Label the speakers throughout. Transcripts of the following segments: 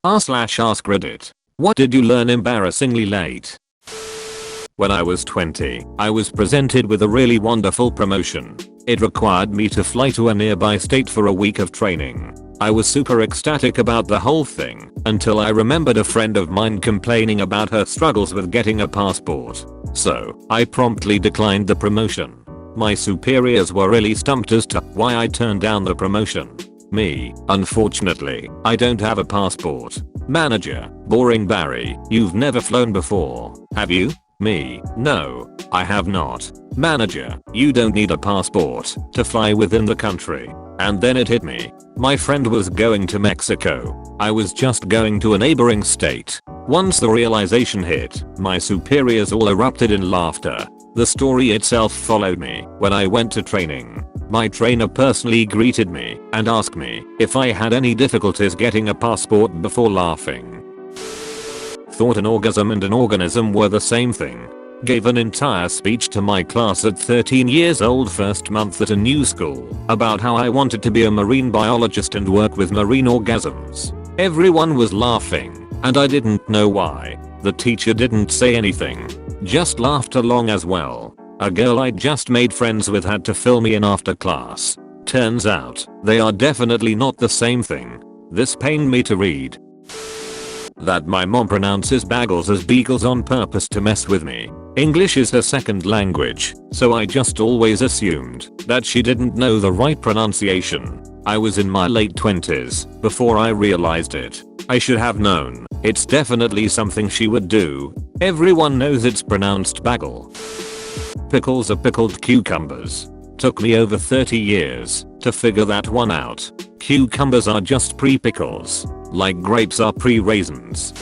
Speaker 1: r/AskReddit. What did you learn embarrassingly late? When I was 20, I was presented with a really wonderful promotion. It required me to fly to a nearby state for a week of training. I was super ecstatic about the whole thing until I remembered a friend of mine complaining about her struggles with getting a passport. So, I promptly declined the promotion. My superiors were really stumped as to why I turned down the promotion. Me, unfortunately, I don't have a passport. Manager, boring Barry, you've never flown before, have you? Me, no, I have not. Manager, you don't need a passport to fly within the country. And then it hit me. My friend was going to Mexico. I was just going to a neighboring state. Once the realization hit, my superiors all erupted in laughter. The story itself followed me when I went to training. My trainer personally greeted me and asked me if I had any difficulties getting a passport before laughing. Thought an orgasm and an organism were the same thing. Gave an entire speech to my class at 13 years old first month at a new school about how I wanted to be a marine biologist and work with marine orgasms. Everyone was laughing and I didn't know why. The teacher didn't say anything, just laughed along as well. A girl I'd just made friends with had to fill me in after class. Turns out, they are definitely not the same thing. This pained me to read. That my mom pronounces bagels as beagles on purpose to mess with me. English is her second language, so I just always assumed that she didn't know the right pronunciation. I was in my late 20s before I realized it. I should have known. It's definitely something she would do. Everyone knows it's pronounced bagel. Pickles are pickled cucumbers. Took me over 30 years to figure that one out. Cucumbers are just pre-pickles, like grapes are pre-raisins.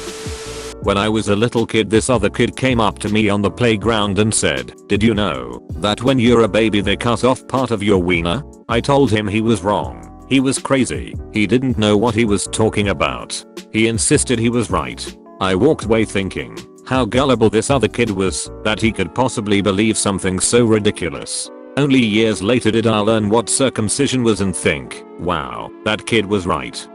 Speaker 1: When I was a little kid, this other kid came up to me on the playground and said, "Did you know that when you're a baby they cut off part of your wiener?" I told him he was wrong. He was crazy. He didn't know what he was talking about. He insisted he was right. I walked away thinking how gullible this other kid was that he could possibly believe something so ridiculous. Only years later did I learn what circumcision was and think, wow, that kid was right.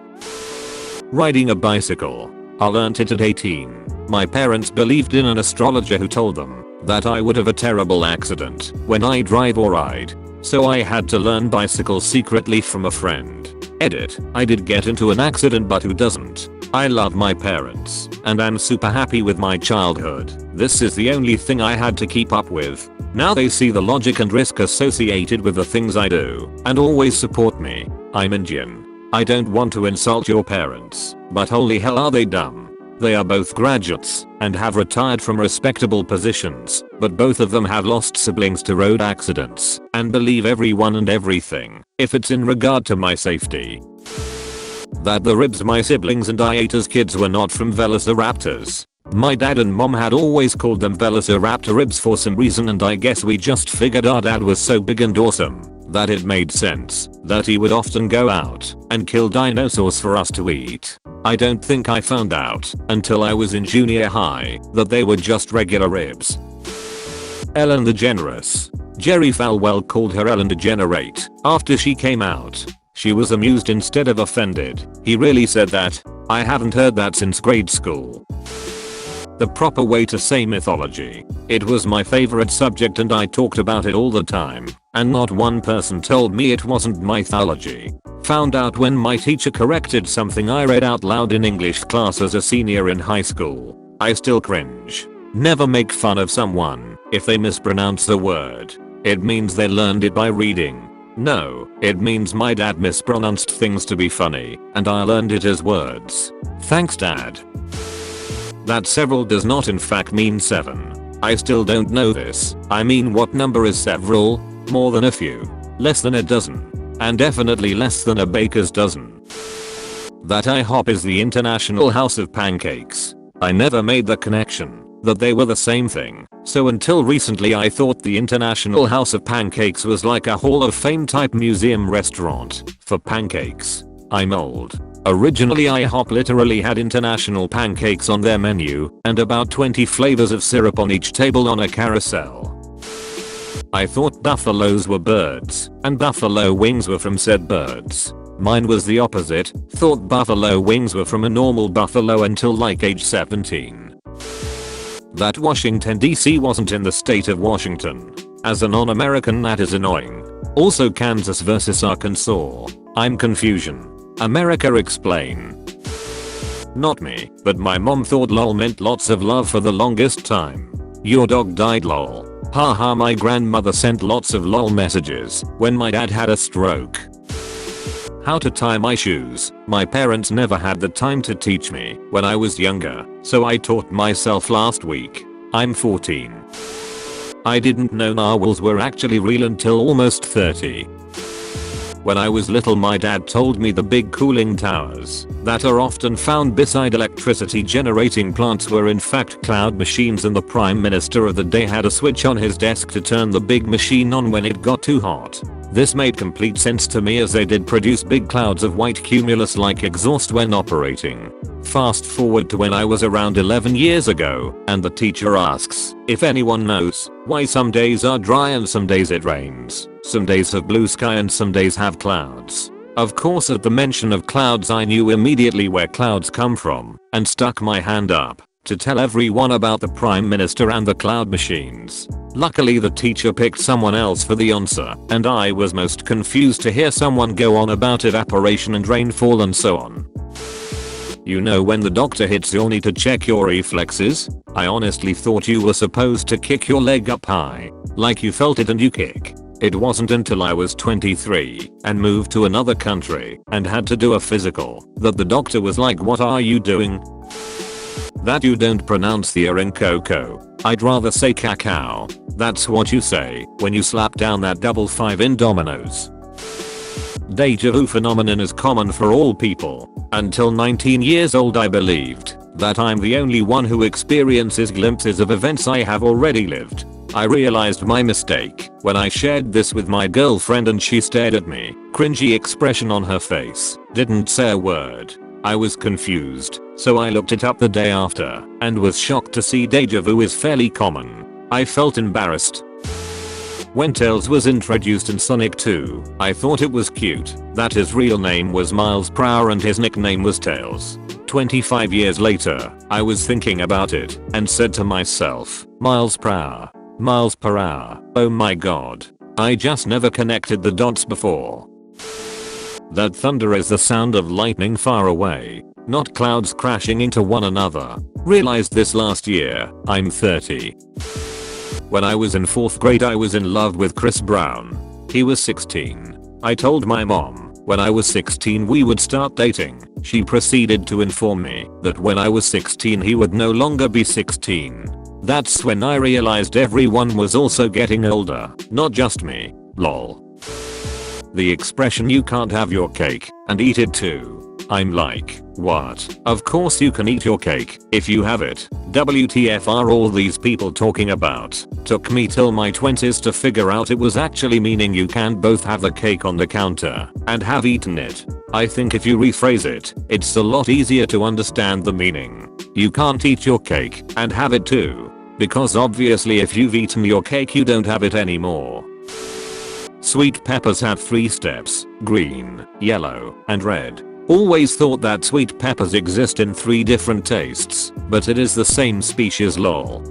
Speaker 1: Riding a bicycle. I learnt it at 18. My parents believed in an astrologer who told them that I would have a terrible accident when I drive or ride. So I had to learn bicycle secretly from a friend. Edit, I did get into an accident, but who doesn't? I love my parents and I'm super happy with my childhood. This is the only thing I had to keep up with. Now they see the logic and risk associated with the things I do and always support me. I'm Indian. I don't want to insult your parents, but holy hell are they dumb. They are both graduates and have retired from respectable positions, but both of them have lost siblings to road accidents and believe everyone and everything if it's in regard to my safety. That the ribs my siblings and I ate as kids were not from velociraptors. My dad and mom had always called them velociraptor ribs for some reason, and I guess we just figured our dad was so big and awesome that it made sense that he would often go out and kill dinosaurs for us to eat. I don't think I found out until I was in junior high that they were just regular ribs. Ellen DeGeneres. Jerry Falwell called her Ellen DeGenerate after she came out. She was amused instead of offended. He really said that? I haven't heard that since grade school. The proper way to say mythology. It was my favorite subject and I talked about it all the time, and not one person told me it wasn't mythology. Found out when my teacher corrected something I read out loud in English class as a senior in high school. I still cringe. Never make fun of someone if they mispronounce the word. It means they learned it by reading. No, it means my dad mispronounced things to be funny, and I learned it as words. Thanks, Dad. That several does not in fact mean 7. I still don't know this. I mean, what number is several? More than a few. Less than a dozen. And definitely less than a baker's dozen. That IHOP is the International House of Pancakes. I never made the connection that they were the same thing. So until recently I thought the International House of Pancakes was like a Hall of Fame type museum restaurant for pancakes. I'm old. Originally IHOP literally had international pancakes on their menu and about 20 flavors of syrup on each table on a carousel. I thought buffaloes were birds and buffalo wings were from said birds. Mine was the opposite, thought buffalo wings were from a normal buffalo until like age 17. That Washington DC wasn't in the state of Washington. As a non-American that is annoying. Also Kansas versus Arkansas. I'm confusion. America explain. Not me, but my mom thought lol meant lots of love for the longest time. Your dog died lol. Haha, my grandmother sent lots of lol messages when my dad had a stroke. How to tie my shoes. My parents never had the time to teach me when I was younger, so I taught myself last week. I'm 14. I didn't know narwhals were actually real until almost 30. When I was little my dad told me the big cooling towers that are often found beside electricity generating plants were in fact cloud machines, and the prime minister of the day had a switch on his desk to turn the big machine on when it got too hot. This made complete sense to me as they did produce big clouds of white cumulus like exhaust when operating. Fast forward to when I was around 11 years ago and the teacher asks if anyone knows why some days are dry and some days it rains, some days have blue sky and some days have clouds. Of course at the mention of clouds I knew immediately where clouds come from and stuck my hand up to tell everyone about the prime minister and the cloud machines. Luckily the teacher picked someone else for the answer and I was most confused to hear someone go on about evaporation and rainfall and so on. You know when the doctor hits your knee to check your reflexes? I honestly thought you were supposed to kick your leg up high, like you felt it and you kick. It wasn't until I was 23 and moved to another country and had to do a physical that the doctor was like, what are you doing? That you don't pronounce the R in cocoa. I'd rather say cacao. That's what you say when you slap down that double 5 in Domino's. Deja vu phenomenon is common for all people. Until 19 years old I believed that I'm the only one who experiences glimpses of events I have already lived. I realized my mistake when I shared this with my girlfriend and she stared at me, cringy expression on her face, didn't say a word. I was confused, so I looked it up the day after and was shocked to see deja vu is fairly common. I felt embarrassed. When Tails was introduced in Sonic 2, I thought it was cute that his real name was Miles per hour and his nickname was Tails. 25 years later, I was thinking about it and said to myself, Miles per hour. Miles per hour. Oh my god. I just never connected the dots before. That thunder is the sound of lightning far away, not clouds crashing into one another. Realized this last year. I'm 30. When I was in 4th grade I was in love with Chris Brown. He was 16. I told my mom when I was 16 we would start dating. She proceeded to inform me that when I was 16 he would no longer be 16. That's when I realized everyone was also getting older, not just me. Lol. The expression you can't have your cake and eat it too. I'm like, what? Of course you can eat your cake if you have it. WTF are all these people talking about? Took me till my 20s to figure out it was actually meaning you can't both have the cake on the counter and have eaten it. I think if you rephrase it, it's a lot easier to understand the meaning. You can't eat your cake and have it too. Because obviously if you've eaten your cake you don't have it anymore. Sweet peppers have 3 steps, green, yellow, and red. Always thought that sweet peppers exist in 3 different tastes, but it is the same species lol.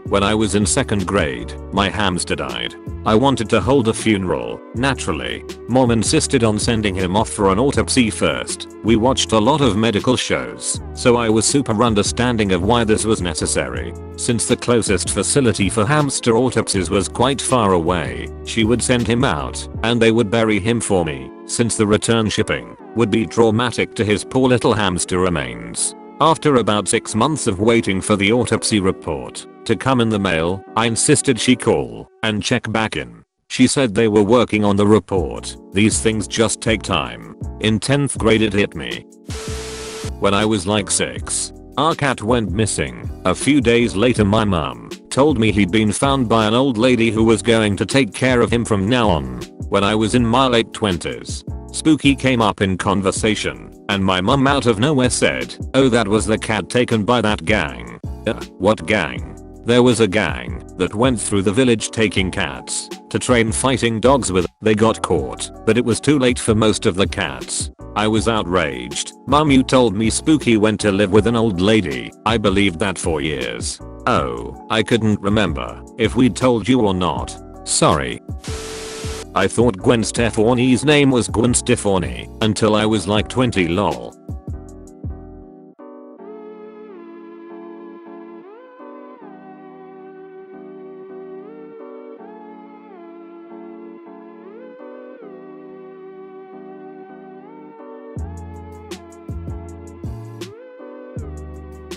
Speaker 1: When I was in 2nd grade, my hamster died. I wanted to hold a funeral, naturally. Mom insisted on sending him off for an autopsy first. We watched a lot of medical shows, so I was super understanding of why this was necessary. Since the closest facility for hamster autopsies was quite far away, she would send him out, and they would bury him for me, since the return shipping would be traumatic to his poor little hamster remains. After about 6 months of waiting for the autopsy report to come in the mail, I insisted she call and check back in. She said they were working on the report. These things just take time. In 10th grade it hit me. When I was like 6, our cat went missing. A few days later my mum told me he'd been found by an old lady who was going to take care of him from now on. When I was in my late 20s, spooky came up in conversation, and my mum out of nowhere said, oh that was the cat taken by that gang. What gang? There was a gang that went through the village taking cats to train fighting dogs with. They got caught, but it was too late for most of the cats. I was outraged. Mom, you told me Spooky went to live with an old lady. I believed that for years. Oh, I couldn't remember if we'd told you or not. Sorry. I thought Gwen Stefani's name was Gwen Stefani until I was like 20 lol.